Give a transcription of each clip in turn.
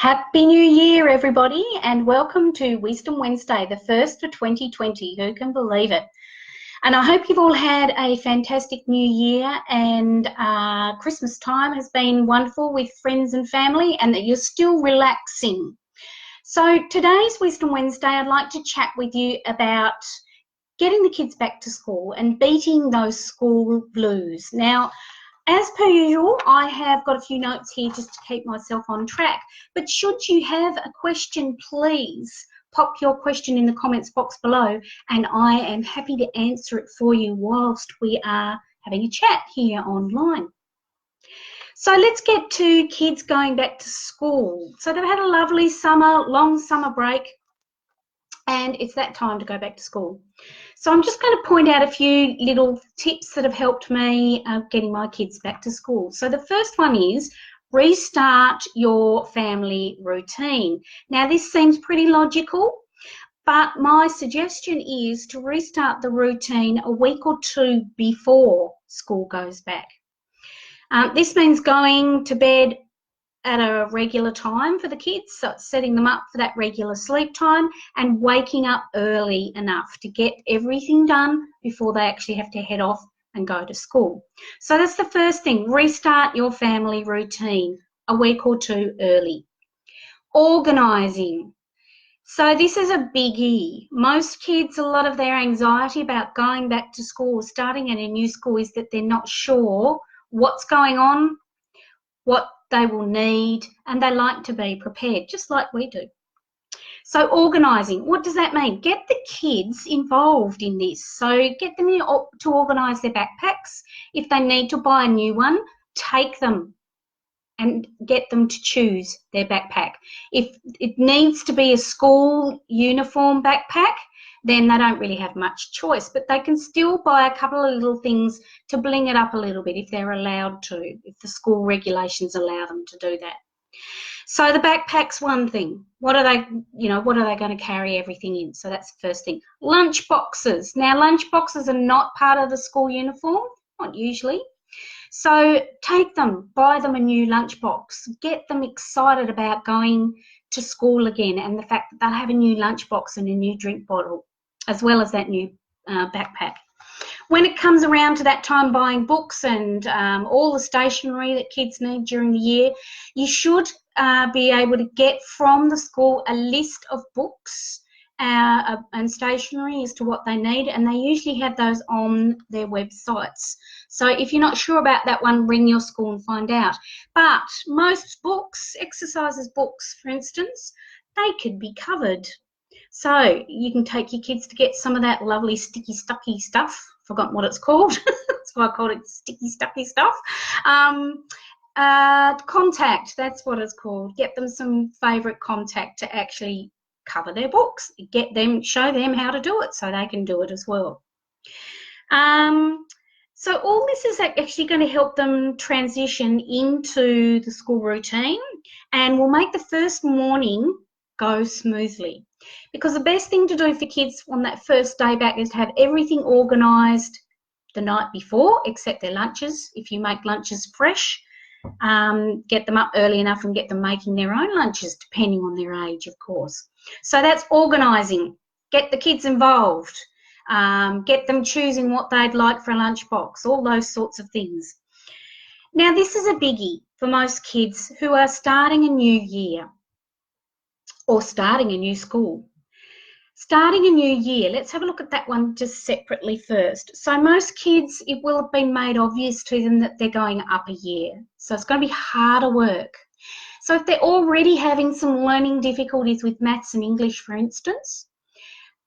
Happy New Year, everybody, and welcome to Wisdom Wednesday, the first for 2020. Who can believe it? And I hope you've all had a fantastic New Year, and Christmas time has been wonderful with friends and family, and that you're still relaxing. So today's Wisdom Wednesday, I'd like to chat with you about getting the kids back to school and beating those school blues. Now, as per usual, I have got a few notes here just to keep myself on track. But should you have a question, please pop your question in the comments box below, and I am happy to answer it for you whilst we are having a chat here online. So let's get to kids going back to school. So they've had a lovely summer, long summer break, and it's that time to go back to school. So I'm just going to point out a few little tips that have helped me getting my kids back to school. So the first one is restart your family routine. Now this seems pretty logical, but my suggestion is to restart the routine a week or two before school goes back. This means going to bed at a regular time for the kids, so it's setting them up for that regular sleep time and waking up early enough to get everything done before they actually have to head off and go to school. So that's the first thing, restart your family routine a week or two early. Organising. So this is a biggie. Most kids, a lot of their anxiety about going back to school or starting at a new school is that they're not sure what's going on, what they will need, and they like to be prepared, just like we do. So organising, what does that mean? Get the kids involved in this. So get them to organise their backpacks. If they need to buy a new one, take them and get them to choose their backpack. If it needs to be a school uniform backpack, then they don't really have much choice, but they can still buy a couple of little things to bling it up a little bit if they're allowed to, if the school regulations allow them to do that. So the backpack's one thing. What are they going to carry everything in? So that's the first thing. Lunch boxes. Now, lunch boxes are not part of the school uniform, not usually. So take them, buy them a new lunch box, get them excited about going to school again and the fact that they'll have a new lunch box and a new drink bottle, as well as that new backpack. When it comes around to that time buying books and all the stationery that kids need during the year, you should be able to get from the school a list of books and stationery as to what they need, and they usually have those on their websites. So if you're not sure about that one, ring your school and find out. But most books, exercises books for instance, they could be covered. So you can take your kids to get some of that lovely sticky stucky stuff. Forgotten what it's called. That's why I called it sticky stucky stuff. Contact, that's what it's called. Get them some favourite contact to actually cover their books. Show them how to do it so they can do it as well. So all this is actually going to help them transition into the school routine and will make the first morning go smoothly. Because the best thing to do for kids on that first day back is to have everything organised the night before, except their lunches. If you make lunches fresh, get them up early enough and get them making their own lunches, depending on their age, of course. So that's organising. Get the kids involved. Get them choosing what they'd like for a lunchbox, all those sorts of things. Now, this is a biggie for most kids who are starting a new year or starting a new school. Starting a new year, let's have a look at that one just separately first. So most kids, it will have been made obvious to them that they're going up a year. So it's going to be harder work. So if they're already having some learning difficulties with maths and English, for instance,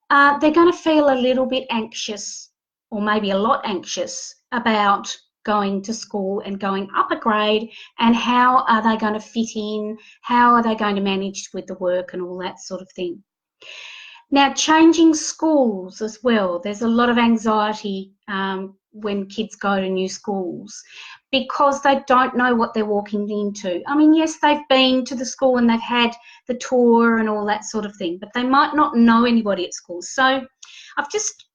they're going to feel a little bit anxious, or maybe a lot anxious, about going to school and going up a grade, and how are they going to fit in, how are they going to manage with the work and all that sort of thing. Now, changing schools as well, there's a lot of anxiety when kids go to new schools because they don't know what they're walking into. I mean, yes, they've been to the school and they've had the tour and all that sort of thing, but they might not know anybody at school. So I've just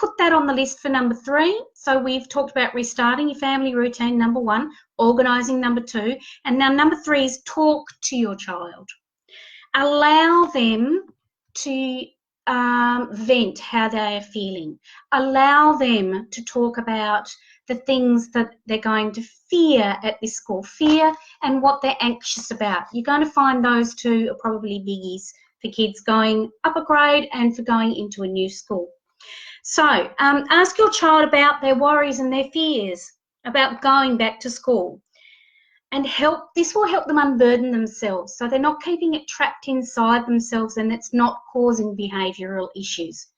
put that on the list for number 3. So we've talked about restarting your family routine, number 1, organising, number 2, and now number 3 is talk to your child. Allow them to vent how they are feeling. Allow them to talk about the things that they're going to fear at this school, fear and what they're anxious about. You're going to find those two are probably biggies for kids going up a grade and for going into a new school. So ask your child about their worries and their fears about going back to school, and this will help them unburden themselves, so they're not keeping it trapped inside themselves and it's not causing behavioural issues.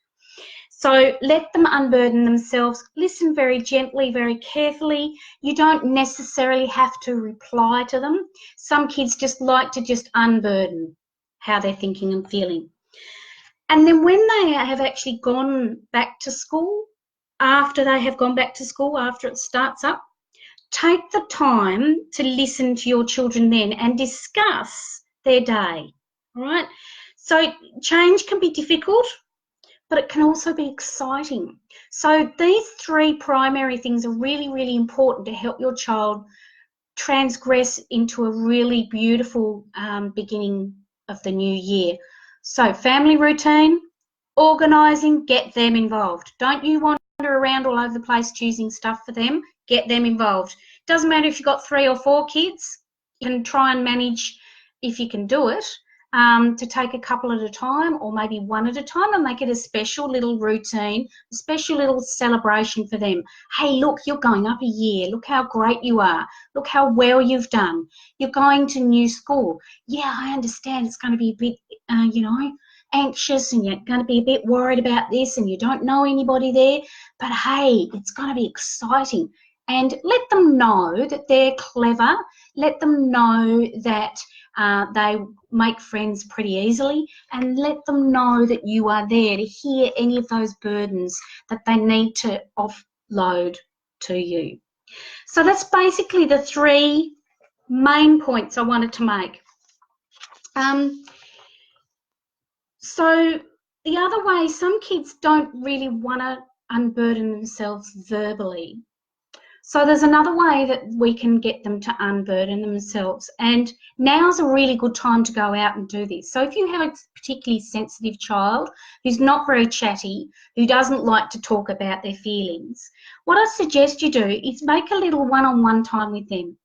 So let them unburden themselves. Listen very gently, very carefully. You don't necessarily have to reply to them. Some kids just like to just unburden how they're thinking and feeling. And then when they have actually gone back to school, after they have gone back to school, after it starts up, take the time to listen to your children then and discuss their day, all right? So change can be difficult, but it can also be exciting. So these three primary things are really, really important to help your child transgress into a really beautiful beginning of the new year. So family routine, organising, get them involved. Don't you wander around all over the place choosing stuff for them. Get them involved. Doesn't matter if you've got 3 or 4 kids. You can try and manage, if you can do it, to take a couple at a time or maybe one at a time and make it a special little routine, a special little celebration for them. Hey, look, you're going up a year. Look how great you are. Look how well you've done. You're going to new school. Yeah, I understand it's going to be a bit, anxious and you're going to be a bit worried about this and you don't know anybody there, but hey, it's going to be exciting. And let them know that they're clever. Let them know that they make friends pretty easily, and let them know that you are there to hear any of those burdens that they need to offload to you. So that's basically the 3 main points I wanted to make. So the other way, some kids don't really want to unburden themselves verbally. So there's another way that we can get them to unburden themselves, and now's a really good time to go out and do this. So if you have a particularly sensitive child who's not very chatty, who doesn't like to talk about their feelings, what I suggest you do is make a little one-on-one time with them,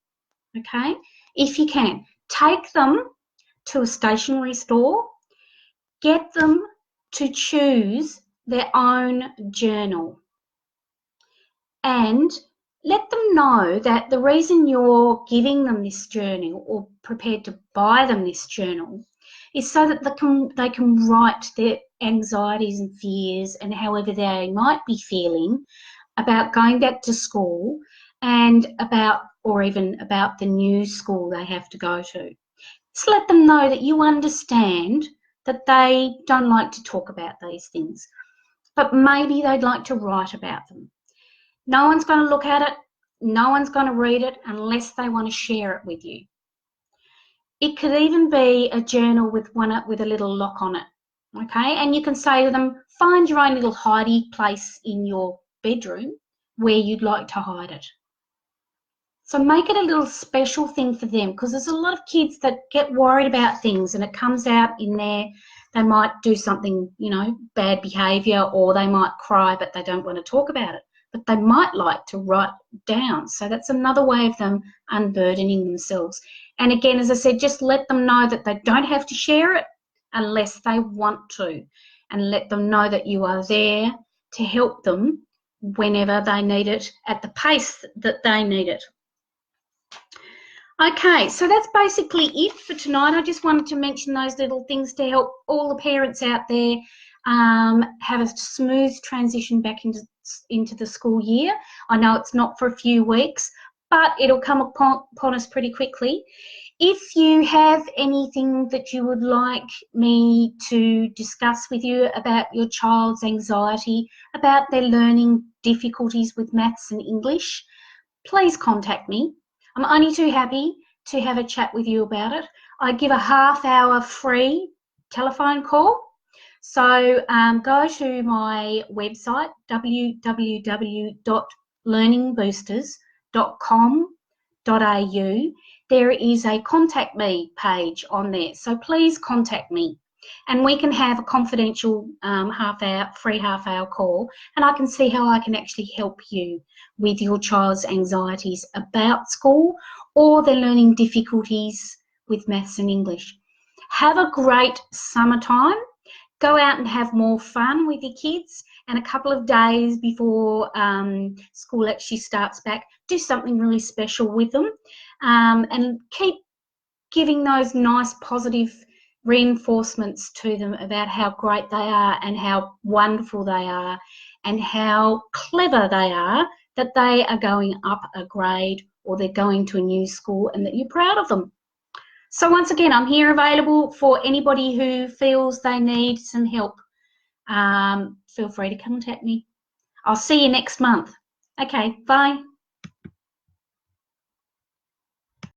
okay? If you can, take them to a stationery store, get them to choose their own journal, and let them know that the reason you're giving them this journal or prepared to buy them this journal is so that they can write their anxieties and fears and however they might be feeling about going back to school and or even about the new school they have to go to. Just let them know that you understand that they don't like to talk about these things, but maybe they'd like to write about them. No one's going to look at it, no one's going to read it unless they want to share it with you. It could even be a journal with a little lock on it, okay? And you can say to them, find your own little hidey place in your bedroom where you'd like to hide it. So make it a little special thing for them, because there's a lot of kids that get worried about things and it comes out in there. They might do something, bad behaviour, or they might cry but they don't want to talk about it. But they might like to write down. So that's another way of them unburdening themselves. And again, as I said, just let them know that they don't have to share it unless they want to, and let them know that you are there to help them whenever they need it at the pace that they need it. Okay, so that's basically it for tonight. I just wanted to mention those little things to help all the parents out there have a smooth transition back into the school year. I know it's not for a few weeks, but it'll come upon us pretty quickly. If you have anything that you would like me to discuss with you about your child's anxiety, about their learning difficulties with maths and English, please contact me. I'm only too happy to have a chat with you about it. I give a half-hour free telephone call. So go to my website, www.learningboosters.com.au, there is a contact me page on there. So please contact me and we can have a confidential free half hour call, and I can see how I can actually help you with your child's anxieties about school or their learning difficulties with maths and English. Have a great summertime. Go out and have more fun with your kids, and a couple of days before school actually starts back, do something really special with them, and keep giving those nice positive reinforcements to them about how great they are and how wonderful they are and how clever they are, that they are going up a grade or they're going to a new school and that you're proud of them. So once again, I'm here available for anybody who feels they need some help. Feel free to contact me. I'll see you next month. Okay, bye.